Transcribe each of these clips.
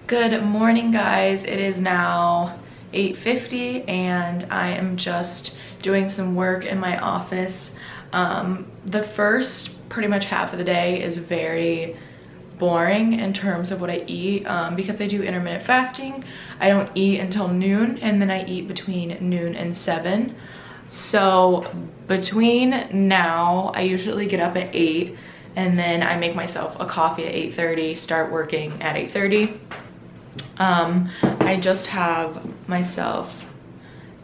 Good morning, guys. It is now 8:50 and I am just doing some work in my office. The first pretty much half of the day is very boring in terms of what I eat because I do intermittent fasting. I don't eat until noon, and then I eat between noon and 7. So between now, I usually get up at 8 and then I make myself a coffee at 8:30, start working at 8:30. I just have myself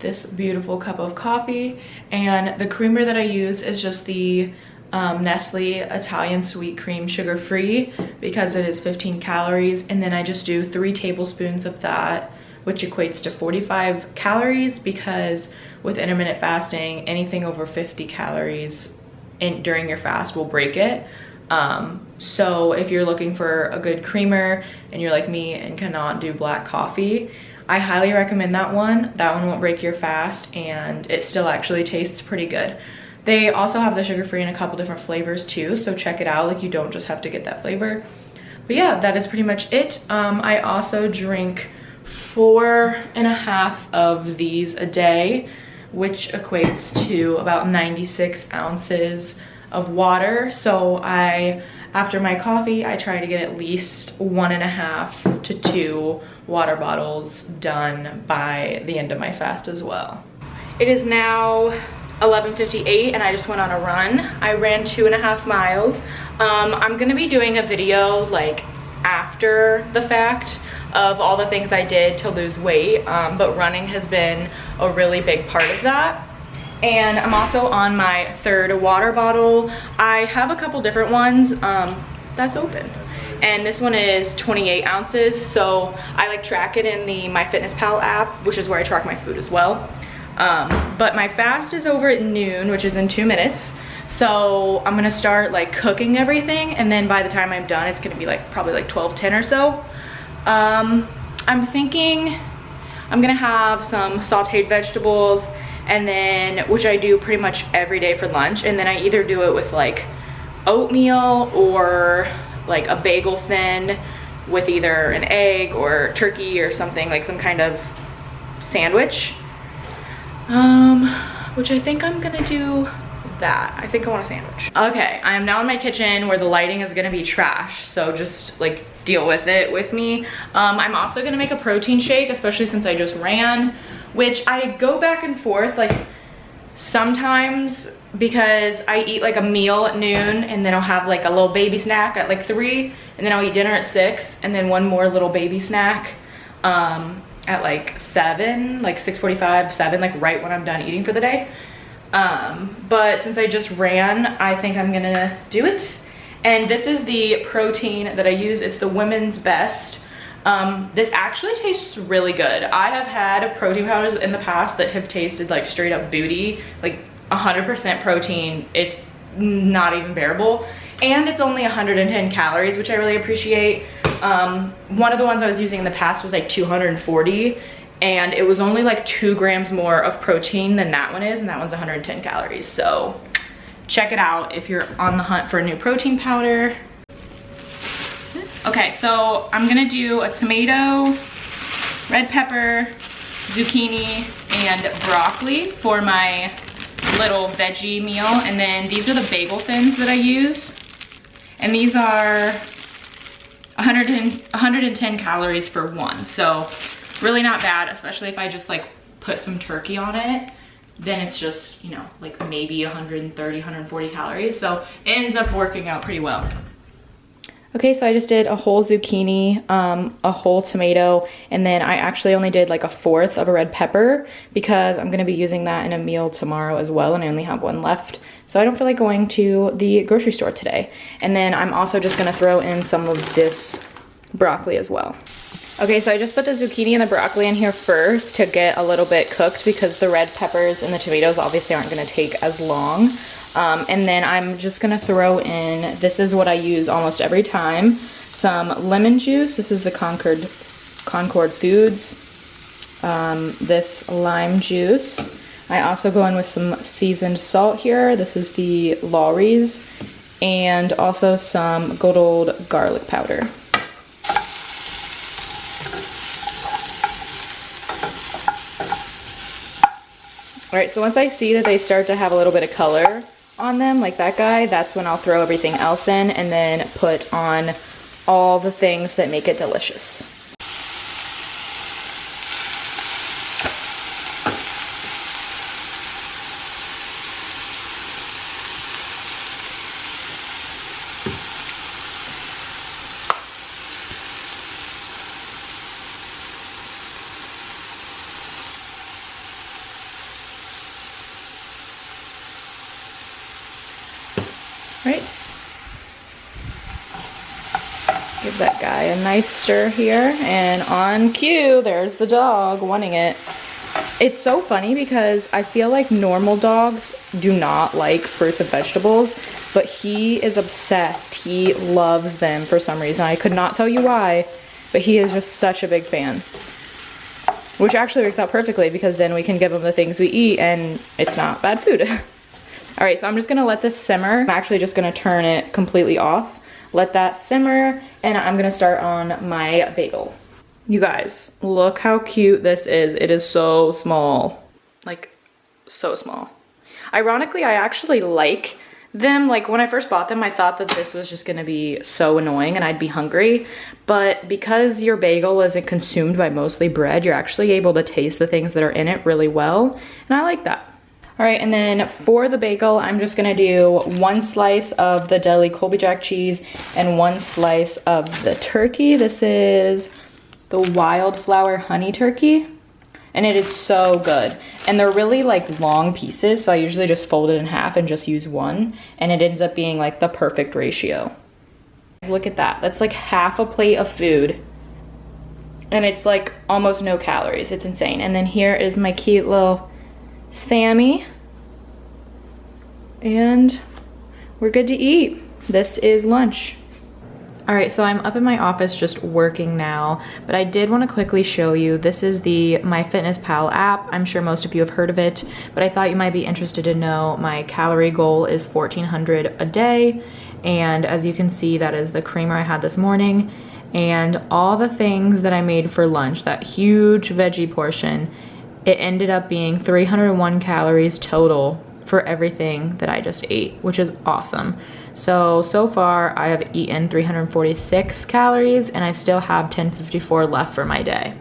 this beautiful cup of coffee, and the creamer that I use is just the Nestle Italian sweet cream, sugar-free, because it is 15 calories, and then I just do 3 tablespoons of that, which equates to 45 calories, because with intermittent fasting, anything over 50 calories during your fast will break it. So if you're looking for a good creamer and you're like me and cannot do black coffee, I highly recommend that one. That one won't break your fast and it still actually tastes pretty good. They also have the sugar-free in a couple different flavors too, so check it out. Like, you don't just have to get that flavor. But yeah, that is pretty much it. I also drink 4.5 of these a day, which equates to about 96 ounces of water. So after my coffee, I try to get at least 1.5 to 2 water bottles done by the end of my fast as well. It is now 11:58 and I just went on a run. I ran 2.5 miles. I'm gonna be doing a video like after the fact of all the things I did to lose weight, but running has been a really big part of that. And I'm also on my 3rd water bottle. I have a couple different ones that's open, and this one is 28 ounces, so I like track it in the MyFitnessPal app, which is where I track my food as well. But my fast is over at noon, which is in 2 minutes, so I'm gonna start like cooking everything, and then by the time I'm done, it's gonna be like probably like 12:10 or so. I'm thinking I'm gonna have some sauteed vegetables, and then, which I do pretty much every day for lunch, and then I either do it with like oatmeal or like a bagel thin with either an egg or turkey or something, like some kind of sandwich, which I think I'm gonna do that. I think I want a sandwich. Okay, I am now in my kitchen where the lighting is gonna be trash, so just like deal with it with me. I'm also gonna make a protein shake, especially since I just ran, which I go back and forth like sometimes, because I eat like a meal at noon and then I'll have like a little baby snack at like 3, and then I'll eat dinner at 6, and then one more little baby snack at like 7, like 6:45, 7, like right when I'm done eating for the day. But since I just ran, I think I'm gonna do it. And this is the protein that I use. It's the Women's Best. This actually tastes really good. I have had protein powders in the past that have tasted like straight up booty, like 100% protein. It's not even bearable. And it's only 110 calories, which I really appreciate. One of the ones I was using in the past was like 240, and it was only like 2 grams more of protein than that one is, and that one's 110 calories. So check it out if you're on the hunt for a new protein powder. Okay, so I'm gonna do a tomato, red pepper, zucchini, and broccoli for my little veggie meal. And then these are the bagel thins that I use. And these are 110 calories for one. So really not bad, especially if I just like put some turkey on it. Then it's just, you know, like maybe 130, 140 calories. So it ends up working out pretty well. Okay, so I just did a whole zucchini, a whole tomato, and then I actually only did like 1/4 of a red pepper because I'm gonna be using that in a meal tomorrow as well, and I only have one left. So I don't feel like going to the grocery store today. And then I'm also just gonna throw in some of this broccoli as well. Okay, so I just put the zucchini and the broccoli in here first to get a little bit cooked, because the red peppers and the tomatoes obviously aren't gonna take as long. And then I'm just gonna throw in, this is what I use almost every time, some lemon juice. This is the Concord Foods. This lime juice. I also go in with some seasoned salt here. This is the Lawry's. and also some good old garlic powder. All right, so once I see that they start to have a little bit of color on them, like that guy, that's when I'll throw everything else in and then put on all the things that make it delicious. Right. Give that guy a nice stir here, and on cue, there's the dog wanting it. It's so funny because I feel like normal dogs do not like fruits and vegetables, but he is obsessed. He loves them for some reason. I could not tell you why, but he is just such a big fan. Which actually works out perfectly because then we can give him the things we eat and it's not bad food. All right, so I'm just gonna let this simmer. I'm actually just gonna turn it completely off. Let that simmer, and I'm gonna start on my bagel. You guys, look how cute this is. It is so small, like so small. Ironically, I actually like them. Like when I first bought them, I thought that this was just gonna be so annoying and I'd be hungry. But because your bagel isn't consumed by mostly bread, you're actually able to taste the things that are in it really well. And I like that. All right, and then for the bagel, I'm just gonna do 1 slice of the deli Colby Jack cheese and 1 slice of the turkey. This is the wildflower honey turkey, and it is so good. And they're really like long pieces, so I usually just fold it in half and just use one, and it ends up being like the perfect ratio. Look at that, that's like half a plate of food, and it's like almost no calories. It's insane. And then here is my cute little Sammy, and we're good to eat. This is lunch. All right, so I'm up in my office just working now, but I did want to quickly show you, this is the MyFitnessPal app. I'm sure most of you have heard of it, but I thought you might be interested to know my calorie goal is 1,400 a day, and as you can see, that is the creamer I had this morning, and all the things that I made for lunch, that huge veggie portion, it ended up being 301 calories total for everything that I just ate, which is awesome. So far I have eaten 346 calories and I still have 1054 left for my day.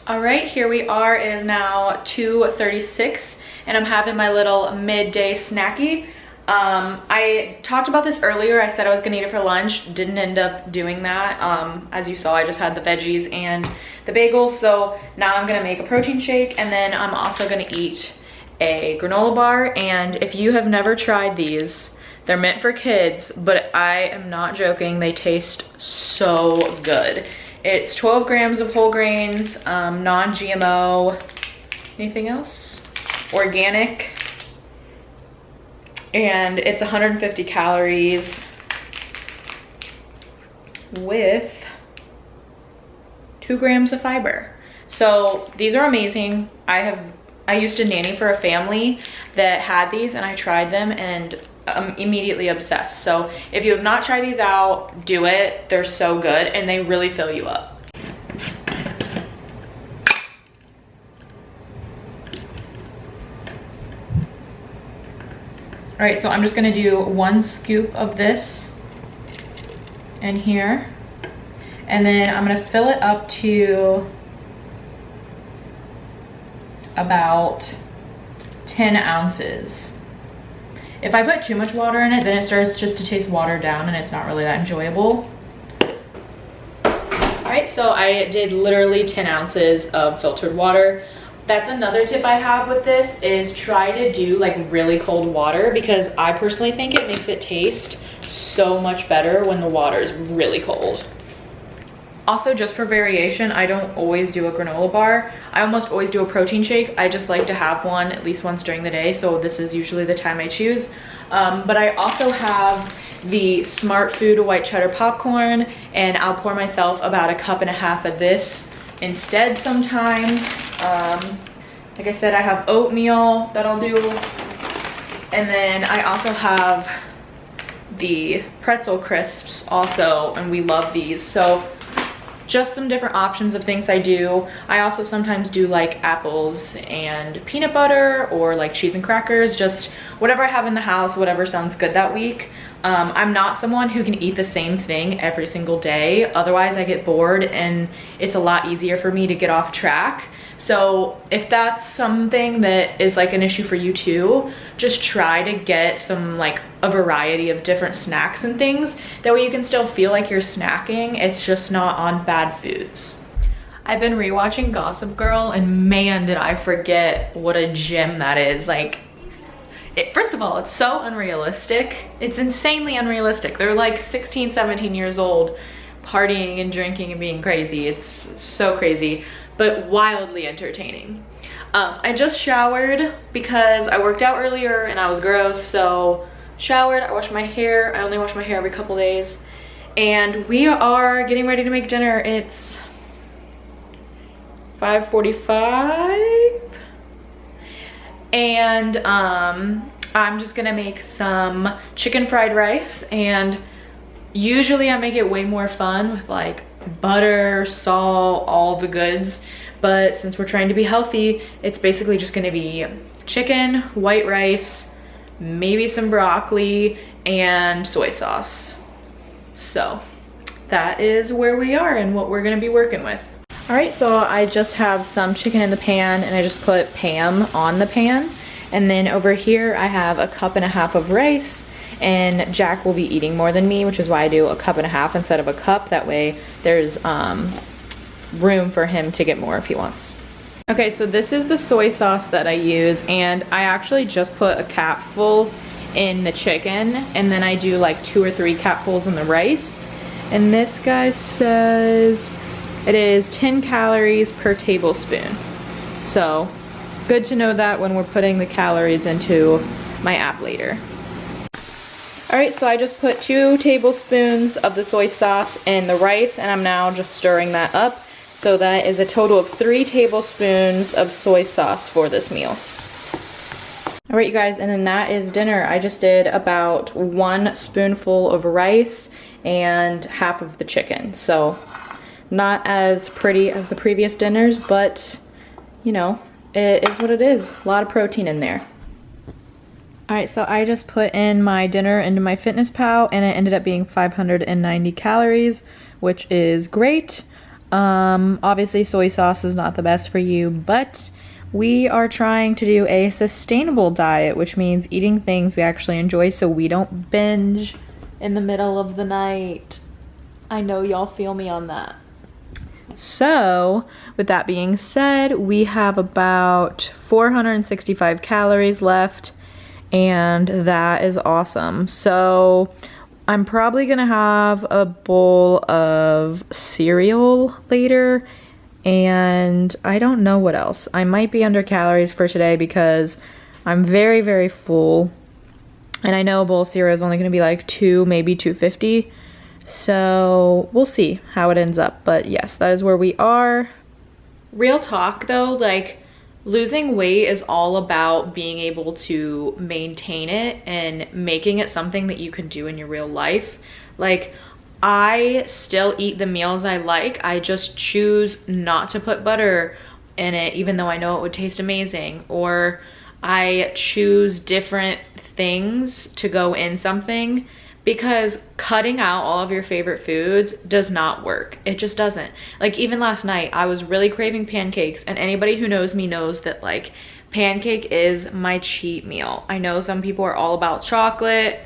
All right, here we are. It is now 2:36 and I'm having my little midday snacky. I talked about this earlier. I said I was gonna eat it for lunch, didn't end up doing that. As you saw, I just had the veggies and the bagel. So now I'm gonna make a protein shake, and then I'm also gonna eat a granola bar. And if you have never tried these, they're meant for kids, but I am not joking. They taste so good. It's 12 grams of whole grains, non-GMO, anything else? Organic. And it's 150 calories with 2 grams of fiber. So these are amazing. I used to nanny for a family that had these, and I tried them and I'm immediately obsessed. So if you have not tried these out, do it. They're so good and they really fill you up. All right, so I'm just gonna do 1 scoop of this in here, and then I'm gonna fill it up to about 10 ounces. If I put too much water in it, then it starts just to taste watered down and it's not really that enjoyable. All right, so I did literally 10 ounces of filtered water. That's another tip I have with this, is try to do like really cold water, because I personally think it makes it taste so much better when the water is really cold. Also, just for variation, I don't always do a granola bar. I almost always do a protein shake. I just like to have one at least once during the day, so this is usually the time I choose. But I also have the Smart Food white cheddar popcorn, and I'll pour myself about 1.5 cups of this instead sometimes. Like I said, I have oatmeal that I'll do, and then I also have the pretzel crisps also, and we love these. So just some different options of things I do. I also sometimes do like apples and peanut butter, or like cheese and crackers, just whatever I have in the house, whatever sounds good that week. I'm not someone who can eat the same thing every single day. Otherwise I get bored and it's a lot easier for me to get off track. So if that's something that is like an issue for you too, just try to get some like a variety of different snacks and things. That way you can still feel like you're snacking. It's just not on bad foods. I've been rewatching Gossip Girl, and man, did I forget what a gem that is. Like, first of all, it's so unrealistic. It's insanely unrealistic. They're like 16, 17 years old, partying and drinking and being crazy. It's so crazy, but wildly entertaining. I just showered because I worked out earlier and I was gross, so showered, I washed my hair. I only wash my hair every couple days. And we are getting ready to make dinner. It's 5:45. And I'm just gonna make some chicken fried rice, and usually I make it way more fun with like butter, salt, all the goods. But since we're trying to be healthy, it's basically just gonna be chicken, white rice, maybe some broccoli, and soy sauce. So that is where we are and what we're gonna be working with. All right, so I just have some chicken in the pan, and I just put Pam on the pan. And then over here I have a cup and a half of rice, and Jack will be eating more than me, which is why I do a cup and a half instead of a cup. That way there's room for him to get more if he wants. Okay, so this is the soy sauce that I use, and I actually just put a capful in the chicken, and then I do like 2 or 3 capfuls in the rice. And this guy says it is 10 calories per tablespoon. So good to know that when we're putting the calories into my app later. All right, so I just put 2 tablespoons of the soy sauce in the rice, and I'm now just stirring that up. So that is a total of 3 tablespoons of soy sauce for this meal. All right, you guys, and then that is dinner. I just did about 1 spoonful of rice and half of the chicken. So not as pretty as the previous dinners, but you know, it is what it is. A lot of protein in there. All right, so I just put in my dinner into my FitnessPal, and it ended up being 590 calories, which is great. Obviously soy sauce is not the best for you, but we are trying to do a sustainable diet, which means eating things we actually enjoy so we don't binge in the middle of the night. I know y'all feel me on that. So with that being said, we have about 465 calories left, and that is awesome. So I'm probably gonna have a bowl of cereal later, and I don't know what else. I might be under calories for today because I'm very, very full, and I know a bowl of cereal is only gonna be like 2, maybe 250. So we'll see how it ends up, but yes, that is where we are. Real talk though, like losing weight is all about being able to maintain it and making it something that you can do in your real life. Like, I still eat the meals I like, I just choose not to put butter in it even though I know it would taste amazing, or I choose different things to go in something, because cutting out all of your favorite foods does not work. It just doesn't. Like, even last night I was really craving pancakes, and anybody who knows me knows that like pancake is my cheat meal. I know some people are all about chocolate,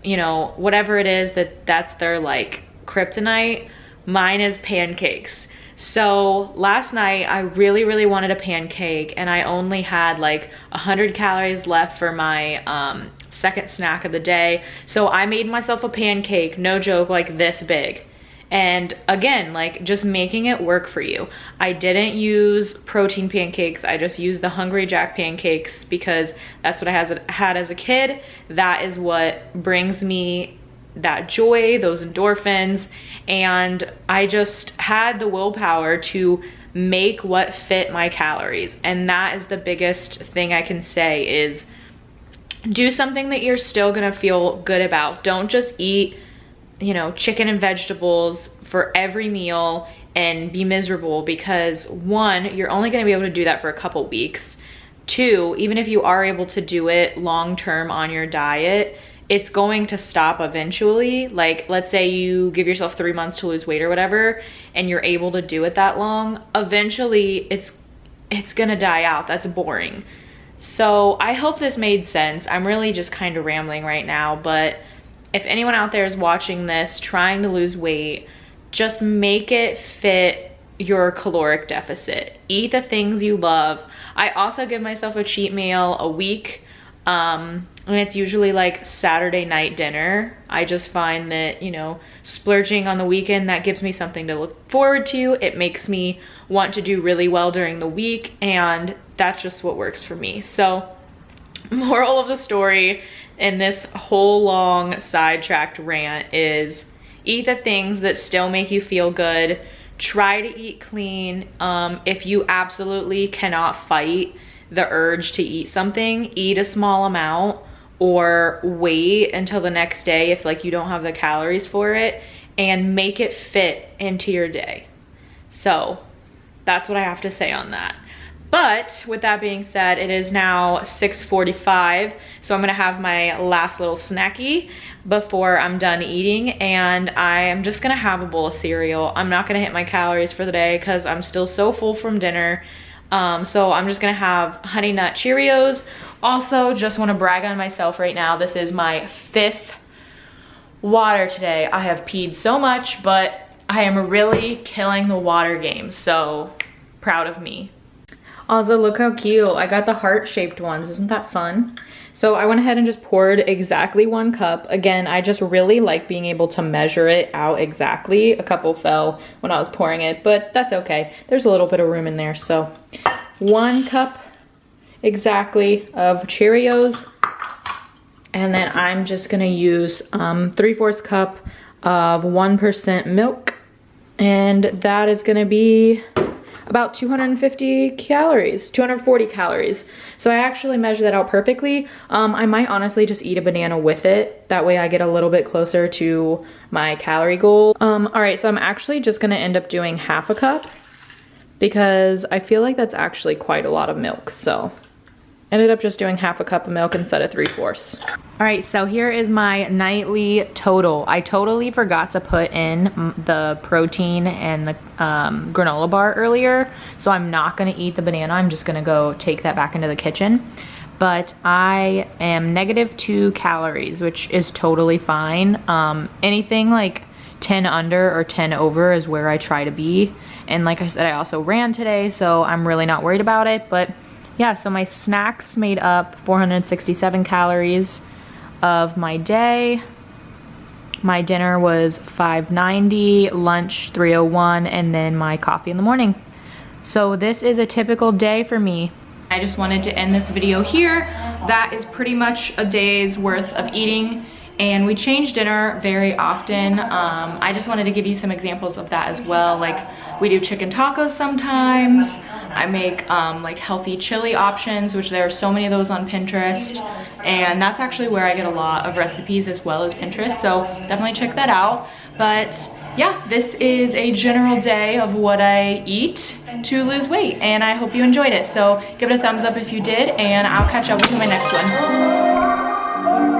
you know, whatever it is, that's their like kryptonite. Mine is pancakes. So last night I really, really wanted a pancake, and I only had like 100 calories left for my second snack of the day. So I made myself a pancake, no joke, like this big. And again, like just making it work for you. I didn't use protein pancakes. I just used the Hungry Jack pancakes because that's what I had as a kid. That is what brings me that joy, those endorphins. And I just had the willpower to make what fit my calories. And that is the biggest thing I can say is do something that you're still gonna feel good about. Don't just eat, you know, chicken and vegetables for every meal and be miserable, because one, you're only gonna be able to do that for a couple weeks. Two, even if you are able to do it long-term on your diet, it's going to stop eventually. Like, let's say you give yourself 3 months to lose weight or whatever, and you're able to do it that long, eventually it's gonna die out. That's boring. So I hope this made sense. I'm really just kind of rambling right now, but if anyone out there is watching this trying to lose weight, just make it fit your caloric deficit. Eat the things you love. I also give myself a cheat meal a week, and it's usually like Saturday night dinner. I just find that, you know, splurging on the weekend, that gives me something to look forward to. It makes me want to do really well during the week, and that's just what works for me. So, moral of the story in this whole long sidetracked rant is eat the things that still make you feel good. Try to eat clean. If you absolutely cannot fight the urge to eat something, eat a small amount, or wait until the next day if like you don't have the calories for it, and make it fit into your day. So that's what I have to say on that. But with that being said, it is now 6:45, so I'm gonna have my last little snacky before I'm done eating, and I am just gonna have a bowl of cereal. I'm not gonna hit my calories for the day because I'm still so full from dinner. So I'm just gonna have Honey Nut Cheerios. Also, just wanna brag on myself right now. This is my 5th water today. I have peed so much, but I am really killing the water game, so proud of me. Also, look how cute. I got the heart-shaped ones. Isn't that fun? So I went ahead and just poured exactly 1 cup. Again, I just really like being able to measure it out exactly. A couple fell when I was pouring it, but that's okay. There's a little bit of room in there. So 1 cup exactly of Cheerios. And then I'm just gonna use 3/4 cup of 1% milk. And that is gonna be about 240 calories. So I actually measured that out perfectly. I might honestly just eat a banana with it. That way I get a little bit closer to my calorie goal. All right, so I'm actually just gonna end up doing 1/2 cup because I feel like that's actually quite a lot of milk. So ended up just doing 1/2 cup of milk instead of 3/4. All right, so here is my nightly total. I totally forgot to put in the protein and the granola bar earlier, so I'm not gonna eat the banana. I'm just gonna go take that back into the kitchen. But I am -2 calories, which is totally fine. Anything like 10 under or 10 over is where I try to be. And like I said, I also ran today, so I'm really not worried about it. But yeah, so my snacks made up 467 calories of my day. My dinner was 590, lunch 301, and then my coffee in the morning. So this is a typical day for me. I just wanted to end this video here. That is pretty much a day's worth of eating, and we change dinner very often. I just wanted to give you some examples of that as well. Like, we do chicken tacos sometimes. I make like healthy chili options, which there are so many of those on Pinterest, and that's actually where I get a lot of recipes as well as Pinterest, so definitely check that out. But yeah, this is a general day of what I eat to lose weight, and I hope you enjoyed it. So give it a thumbs up if you did, and I'll catch up with you in my next one.